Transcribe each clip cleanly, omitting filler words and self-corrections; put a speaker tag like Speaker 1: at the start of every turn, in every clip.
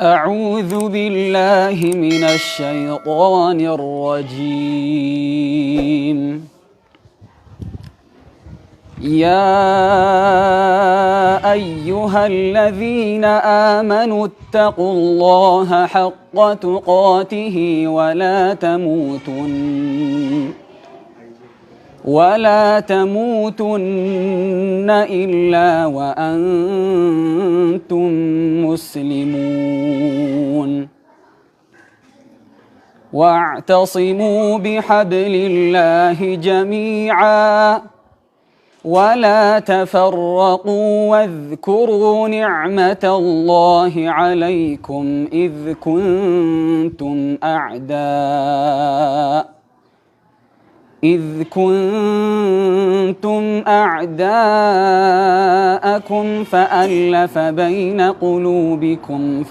Speaker 1: أعوذ بالله من الشيطان الرجيم. يا أيها الذين آمنوا اتقوا الله حق تقاته ولا تموتن إلا وأنتم مسلمون. واعتصموا بحبل الله جميعا ولا تفرقوا واذكروا نعمة الله عليكم إذ كنتم أعداء فألف بين قلوبكم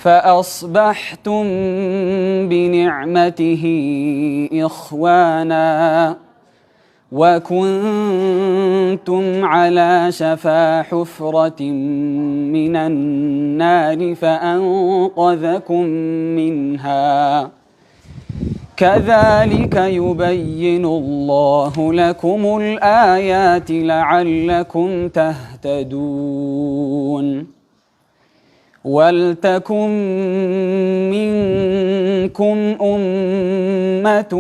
Speaker 1: فأصبحتم بنعمته إخوانا وكنتم على شفا حفرة من النار فأنقذكم منها. كذلك يبين الله لكم الآيات لعلكم تهتدون. ولتكن منكم أمة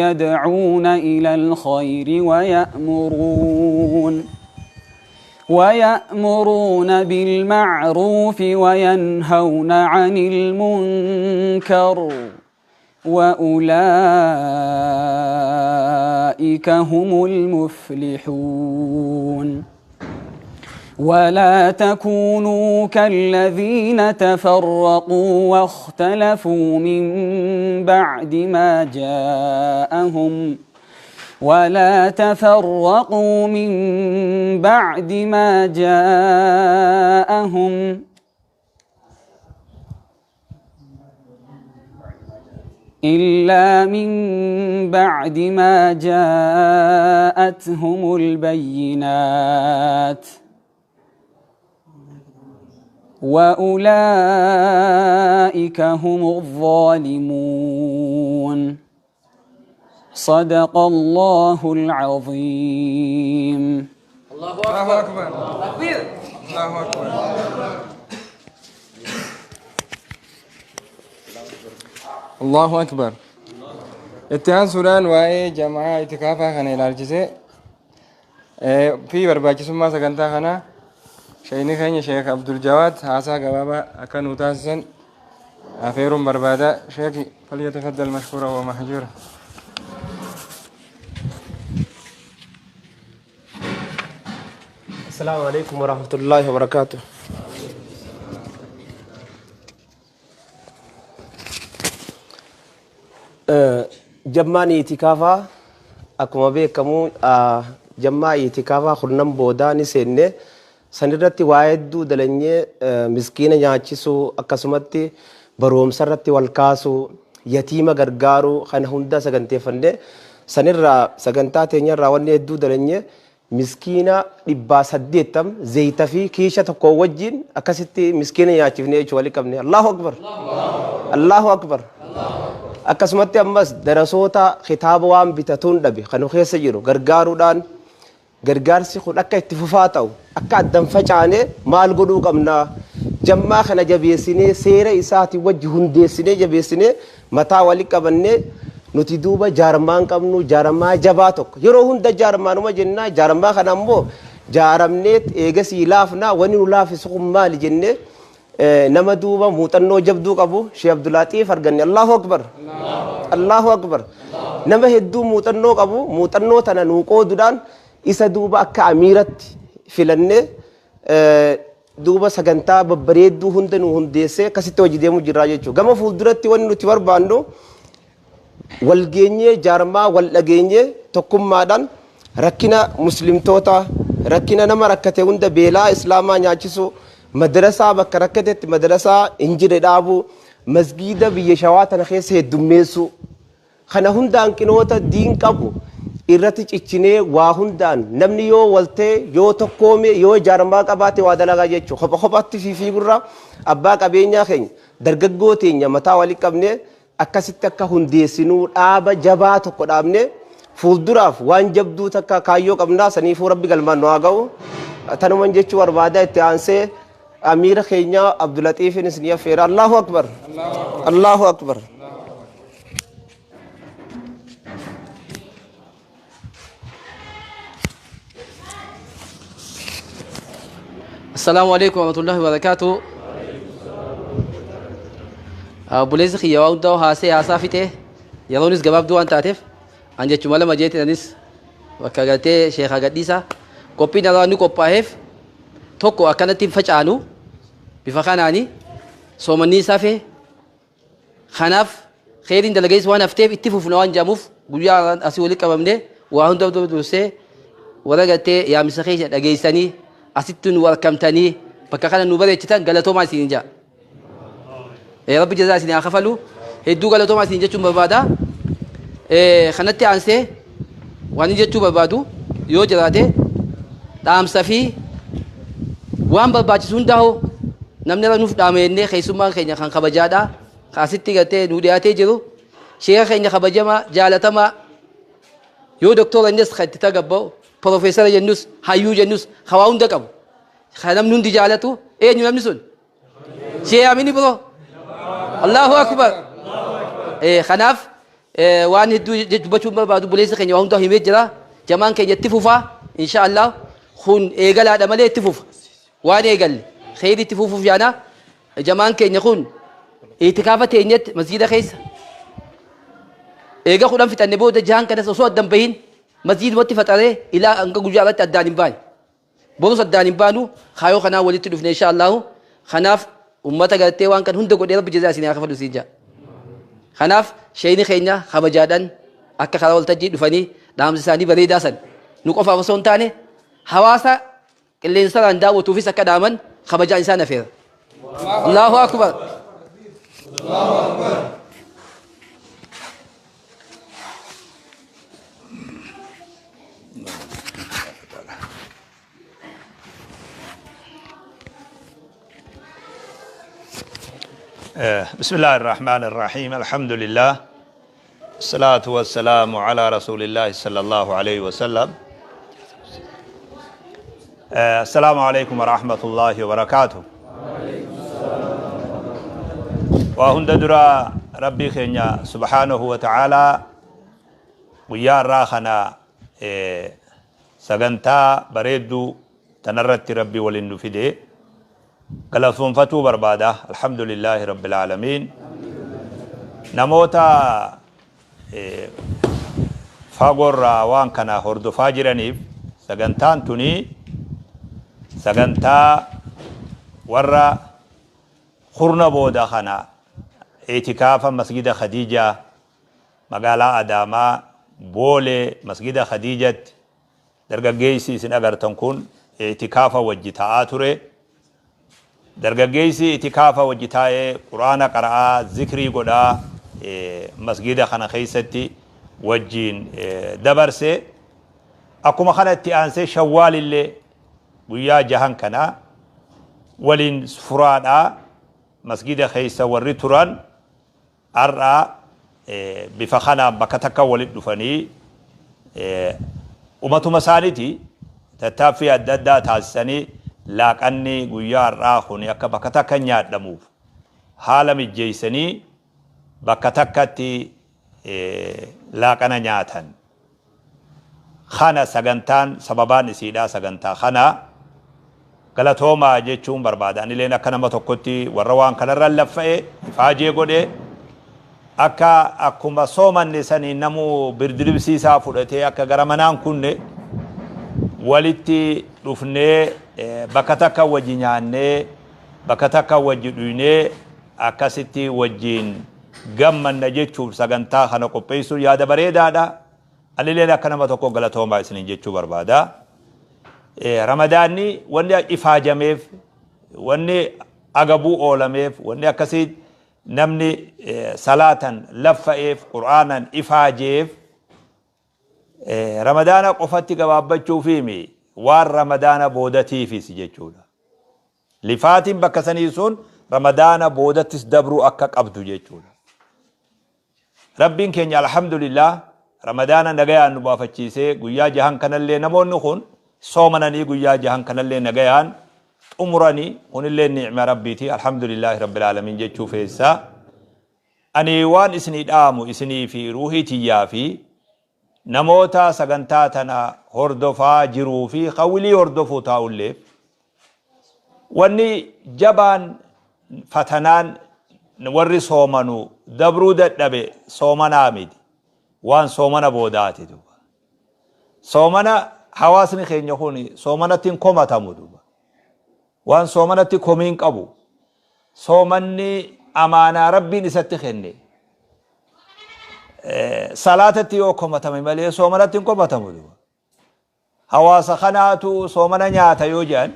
Speaker 1: يدعون إلى الخير ويأمرون بالمعروف وينهون عن المنكر وأولئك هم المفلحون. ولا تكونوا كالذين تفرقوا واختلفوا من بعد ما جاءهم إلا من بعد ما جاءتهم البينات وأولئك هم الظالمون. صدق الله العظيم.
Speaker 2: الله أكبر. تكبير. الله أكبر. الله أكبر. اتهان سوران واي جماعة اتكافا خانة الارجسة في برباكي سمما سكنتا خانة شيني خانة شيخ عبد الجواد حاسا قبابا أكن وتاسسا أفيرم بربادا شيخي فليتفضل مشكورا ومحجورا.
Speaker 3: السلام عليكم ورحمة الله وبركاته. جمعني اعتكافا أكما بيكمو جمعي اعتكافا خلنم بوداني سنة سنرتي وايدو دلني مسكين نياچسو أكسمتي بروم سرتي والكاسو يتيمة غرغارو خان هندا سغنتي فنده سنرا سغنتا تينيا راوني دو دلني مسكينة لبا سديتم زيتا في كيشة تكو وجين أكستي مسكينة نياچفني چوالي كمني. الله أكبر. الله أكبر. akkasumatti ammas darasoota kitaaba waan bitatuun dhabe kan keessa jiru gargaaruudhaan gargaarsi kun akka itti fufaa ta'u akka addan facaane maal godhuu qabna jammaa kana jabeessinee seera isaati wajji hundeessinee jabeessinee mataa wali qabannee nuti duuba jaarmaan qabnu jaarmaa jabaa tokko yeroo hunda jaarmaanuma jennaa jaarmaa kana ammoo jaaramnee eegasii laafnaa wani nu laafisu kun maali jennee nama duuba muuxannoo jabduu qabu Sheikh Abdul Latif arganne. Allahu Akbar. Allahu Akbar. Nama hedduu muuxannoo qabu muuxannoo tana nuu qooduudhaan isa duuba akka amiiratti filannee duuba sagantaa babbareedduu hunda nu hundeessee akkasitti hojii deemuu jirraa jechuudha. Gama fuulduratti wanni nuti barbaannu wal geenyee jaarmaa wal dhageenyee tokkummaadhaan rakkina muslimtoota rakkina nama rakkate hunda beelaa islaamaa nyaachisu madrasaa bakka rakkatetti madrasaa injire dhaabu masgiida biyya shawaa tana keessa heddummeessu kana hunda hanqinoota diin qabu irratti ciccine waa hundaan namni yoo walte yoo tokkoome yoo jaarmaa qabaate waa dalagaa jechuudha. Kopha kophaatti fiigurra abbaa qabeenyaa keenya dargaggoo teenya mataa walii qabne akkasitti akka hundeessinuu dhaaba jabaa tokko dhaabne fuulduraaf waan jabduu takka kaayyoo qabnaa saniifuu rabbi galmaan nu haa ga'u. Tanuman jechuu barbaada itti aansee amiira keenya Abdulatiifin isin affeera. Allahu akbar. Allahu akbar.
Speaker 4: السلام عليكم ورحمة الله وبركاته. بوليس خي يواودو هاسي هاسافته يرونس جواب دوان تعرف أنجا شمالا ما جيت نانيس وكاغتي شيخ غديسا كوبي نرانو كوباهف توكو أكانت تفجعانو بفخاناني سومني سافه خناف خيرين دلجيس وانا فتيف اتفوف نوان جاموف بوجا أسيولي كمامنه وهم دو دوسه ورغتي يا مسخيش دغيساني أسيتون وركمتني بكخنا نوبرة تيتان غلطوا ما سينجا يا رب جزاء سيني أخفلو هدو غلطوا ما سينجا شو ببادا خنتي عنسه وانجا شو ببادو يو جراده دام سفي وان بباج سنداو نمنا نوف دامينه خيسوما خينيا خان خبجادا خاسيتي غتي نودياتي جرو شيخ خينيا خبجما جالتما يو دكتور انجس خدتا غبو بروفيسور جنوس هايو جنوس خواون دكم خدم نون دجالتو ايه نيو نمسون شيء اميني برو الله اكبر ايه خناف وان دو بچو بعد بوليس خني وان دو هيمجرا جمان كي يتفوفا ان شاء الله خون ايغل ادم له يتفوف وان ايغل خير يتفوف فيانا جمان كي يخون اعتكافه نيت مسجد خيس ايغا خدام في تنبو دجان كده سو دم بين مسجد وقت فتره الى ان جوجارات الدانين بان بونس الدانين بانو خايو خنا وليت دفن ان شاء الله خناف امته غتي وان كان هند غدير بجزاء سيني اخفل سيجا خناف شيني خينيا خبجادن اك خاول تجي دفني دام ساني بريداسن نقفا وسونتاني حواسا الانسان اندا وتوفي سكدامن خبجا انسان فير الله اكبر الله اكبر
Speaker 5: بسم الله الرحمن الرحيم الحمد لله الصلاة والسلام على رسول الله صلى الله عليه وسلم السلام عليكم ورحمة الله وبركاته وهند درا ربي خينيا سبحانه وتعالى ويا راخنا سغنتا بريدو تنرت ربي ولندو فيدي قلفون فتو بربادة الحمد لله رب العالمين نموتا فاقور وان كان هردو فاجرانيف سغنتان توني سغنتا ورا خورنا بودا خنا اعتكافا مسجد خديجة مقالا أداما بولي مسجد خديجة درقا جيسي سنقر تنكون اعتكافا وجتا آتوري درگگیسی اتکافا وجتائے قرآن قرآ ذکری گوڑا مسجد خانہ خیستی وجین دبر سے اکو مخانتی آنسے شوال اللے ویا جہان کنا ولین فرانا مسجد خیسا وری تران ارآ بفخانا بکتکا ولید دفنی امتو مسانیتی تتافی الددہ تاسسانی لاقني غيار راخوني اكا بكتا كنيا دموف حالا مجيسني بكتا كتي لاقنا نياتن خانا سغنتان سببان سيدا سغنتا خانا غلطوما جيچون بربادان لينا كنا متوكتي وروان كنر لفئ فاجي غودي اكا اكما سومن نسني نمو بردربسي سافودتي اكا غرمنان كونني ولتي دفنه بكتاكا وجينانه بكتاكا وجدوينه اكاسيتي وجين غمن نجيچو سغنتا خنا قبيسو يادا بريدادا علينا كنا متوكو غلطوما اسنين جيچو بربادا رمضاني وني افاجميف وني اغبو اولميف وني اكاسيت نمني صلاه لفئف قرانا افاجيف ramadaana qofatti gabaabachuu fi waan ramadaana boodatiifis jechuudha. Lifaatiin bakka sanii sun ramadaana boodattis dabruu akka qabdu jechuudha. Rabbiin keenya alhamdulillah ramadaana nagayaan nu baafachiisee guyyaa jahan kanallee namoonni kun soomananii guyyaa jahan kanallee nagayaan xumuranii kunillee ni'ma rabbiiti alhamdulillahi rabbil alamin jechuu feessaa. Ani waan isinii dhaamu isinii fi ruuhii tiyyaa fi namoota sagantaa tana hordofaa jiruu fi qawlii hordofuu taa'ulleef wanni jabaan fatanaan warri soomanu dabruu dadhabe soomanaa miti waan soomana boodaati duba. Soomana hawaasni keenya kun soomanatti hin komatamu duba. Waan soomanatti komiin qabu soomanni amaanaa rabbiin isatti kenne. Salaatatti yoo komatame malee soomanatti hin komatamu duba. Hawaasa kanaatu soomana nyaata yoo jedhan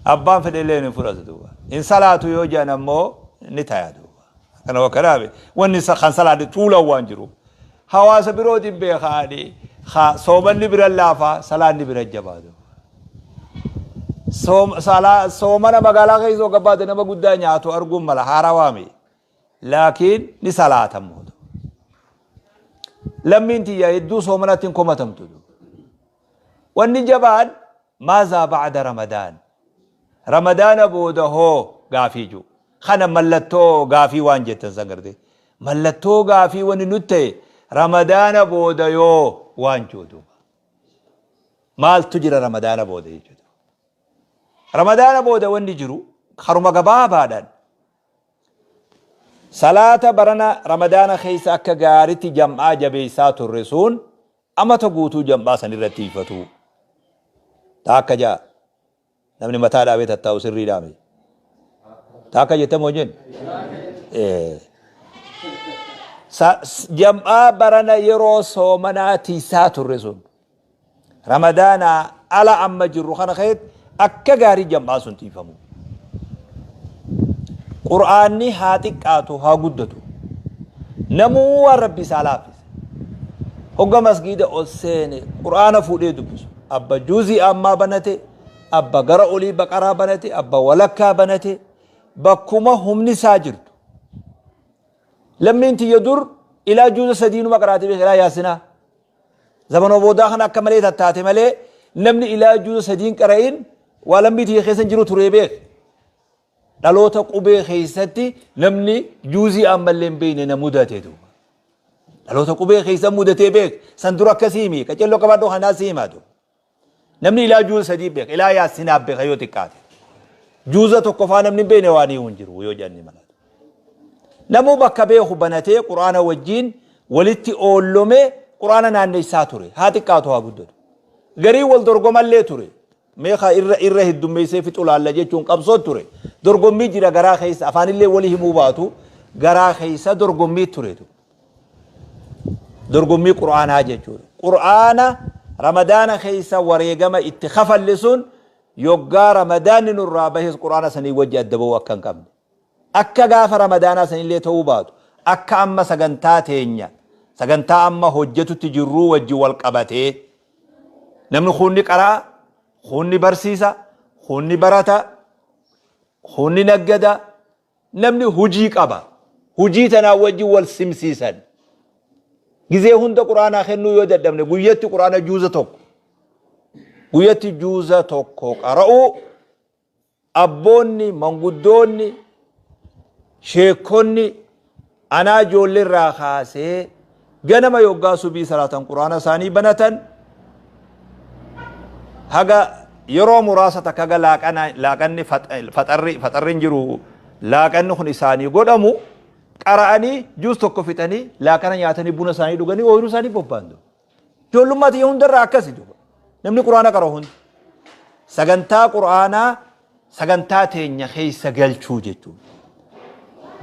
Speaker 5: abbaan fedhellee hin fudhatu duba. In salaatu yoo jedhan ammoo ni taya duba. Kana wakkaraabe wanni kan salaati tuulan waan jiru. Hawaasa birootiin beekaadhi soomanni bira laafaa salaanni bira jabaa duba. Soomana magaalaa keessoo gabaate nama guddaa nyaatu arguun mala haarawaami. Laakiin ni salaatamu. Lammiin tiyya hedduu soomanatti hin komatamtu. Wanni jabaan maazaa ba'ada ramadaan. Ramadaana booda hoo gaafii jiru. Kana mallattoo gaafii waan jettan san garte. Mallattoo gaafii wanni nuti ta'e ramadaana booda yoo waan jiru. Maaltu jira ramadaana booda jechuudha. Ramadaana booda wanni jiru haruma gabaabaadhaan. Salaata barana ramadaana keessa akka gaariitti jam'aa jabeessaa turre sun amata guutuu jam'aa san irratti ifatu. Taakka jaa namni mataa dhaabee tattaa'u sirrii dhaame. Taakka jettan moo jennu? Jam'aa barana yeroo soomanaa tiisaa turre sun ramadaana ala amma jirru kana keessatti akka gaarii jam'aa sun tiifamu. Qur'aanni haa xiqqaatu haa guddatu. Namuu waan rabbi isaa laaffise. Hogga masgiida ol seene Qur'aana fuudhee dubbisu. Abba juuzii ammaa banate, abba gara olii baqaraa banate, abba walakkaa banate, bakkuma humni isaa jirtu. Lammiin tiyya dur ilaa juuza sadiinuma qaraatee beeka ilaa yaasinaa. Zamanoo boodaa kana akka malee tattaate malee namni ilaa juuza sadiin qara'in waa lammii tiyya keessa jiru turee beeka. Dhaloota qubee keessatti namni juuzii ammallee hin beekne na mudate duuba. Dhaloota qubee keessa mudatee beek san dura akkasii mi qaceelloo qabaadhoo kanaa si himaatu. Namni ilaa juuza sadii beeka ilaa yaasinaaf beeka yoo xiqqaate. Juuza tokko faa namni hin beekne waan hin jiru yoo janni malatu. Namuu bakka beeku banatee quraana wajjiin walitti oollomee quraana naanneessaa ture haa xiqqaatu haa guddatu. Garii wal dorgomallee ture. Meeqa irra heddummeessee fixu laalla jechuun qabsoo ture. Dorgommii jira garaa keessa afaanillee walii himuu baatu garaa keessa dorgommii turetu. Dorgommii quraanaa jechuudha. Quraana ramadaana keessa wareegama itti kafallisuun yoggaa ramadaanni nurraa bahes quraana sanii wajji adda ba'uu akka hin qabne. Akka gaafa ramadaanaa sanillee ta'uu baatu akka amma sagantaa teenya sagantaa amma hojjetutti jirruu wajji wal qabatee namni kunni qaraa kunni barsiisa kunni barata kunni naggada namni hujii qaba hujii tanaa wajji wal simsiisan gizee hunda quraanaa kennuu yoo dadhabne guyyatti quraana juuza tokko qara'u abboonni manguddoonni sheekonni anaa ijoollee irraa kaasee ganama yoggaa subii salaatan quraana isaanii banatan haga yeroo muraasa takka haga laaqanni faxarriin jiru laaqanni kun isaanii godhamu qara'anii juus tokko fixanii laaqana nyaatanii buna isaanii dhuganii ooyiruu isaanii bobbaandu. Ijoollummaa tiyya hundarraa akkasi duba. Namni quraana qara'u hundi. Sagantaa quraanaa sagantaa teenya keessa galchuu jechuudha.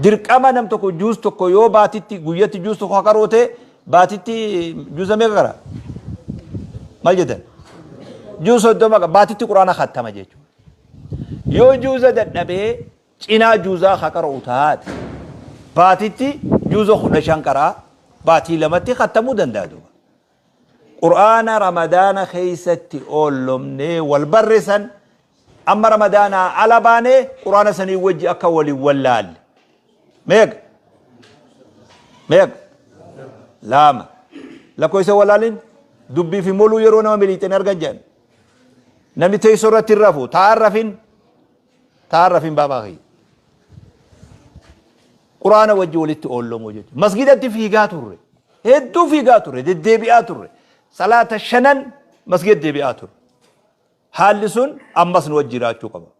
Speaker 5: Dirqama nam tokko juus tokko yoo baatitti guyyatti juus tokko qaroote baatitti juuza meeqa qara? Maal jedhan? Juus soddoma baatitti quraana khattama jechuudha. Yoo juuza dadhabee cinaa juuzaa qara'u taate baatitti juuza 15 qaraa baatii lamatti khattamuu danda'a duuba. قرآن رمضان خيستي أولمني والبرسن أما رمضان على باني قرآن سني وجه أكولي واللال ميك لام لكو يسوى لالين دبي في مولو يرونا ومليتين أرغجان نمي تي سورة الرفو تعرفين بابا خي قرآن وجه ولت أولم وجه مسجد في غاتور هدو في غاتور دي بياتور صلاة الشنن مسجد دي بياتور حالسون أمس نوجرات قبا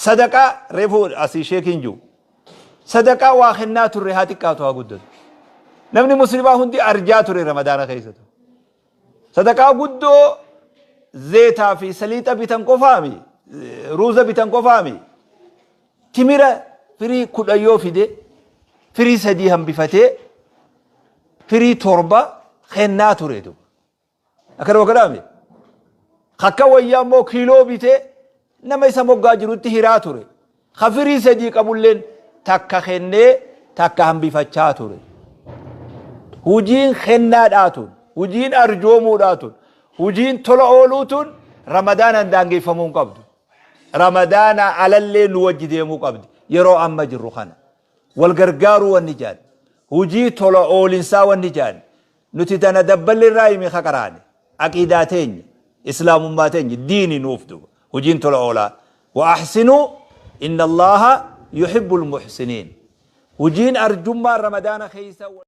Speaker 5: صدقة ريفو أسي شيكين جو صدقة واخنات الرهاتي كاتوا قدد نمني مسلمة هندي أرجات رمضان خيستو صدقة قدو زيتا في سليتا بيتن قفامي روزا بيتن قفامي تميرا فري كل أيو في دي فري سدي هم بفتي فري تربة خنات ريدو أكرم كلامي خكا ويامو كيلو بيته نما يسمو غاجروتي هيراتوري خفري سدي قبولين تاكا خنه تاكا هم بفتشاتوري وجين خناداتون وجين أرجوموداتون وجين طلعولوتون رمضان دانجي فمون قبض رمضان على الليل وجديمو قبض يرو أما جروخانا والغرغار والنجان وجي طلعولنسا والنجان نتتنا دبل الرأي من خكراني عقيداتين إسلام ماتين ديني نوفدو وجين طلعولا وأحسنوا إن الله يحب المحسنين وجين أرجما رمضان خيسا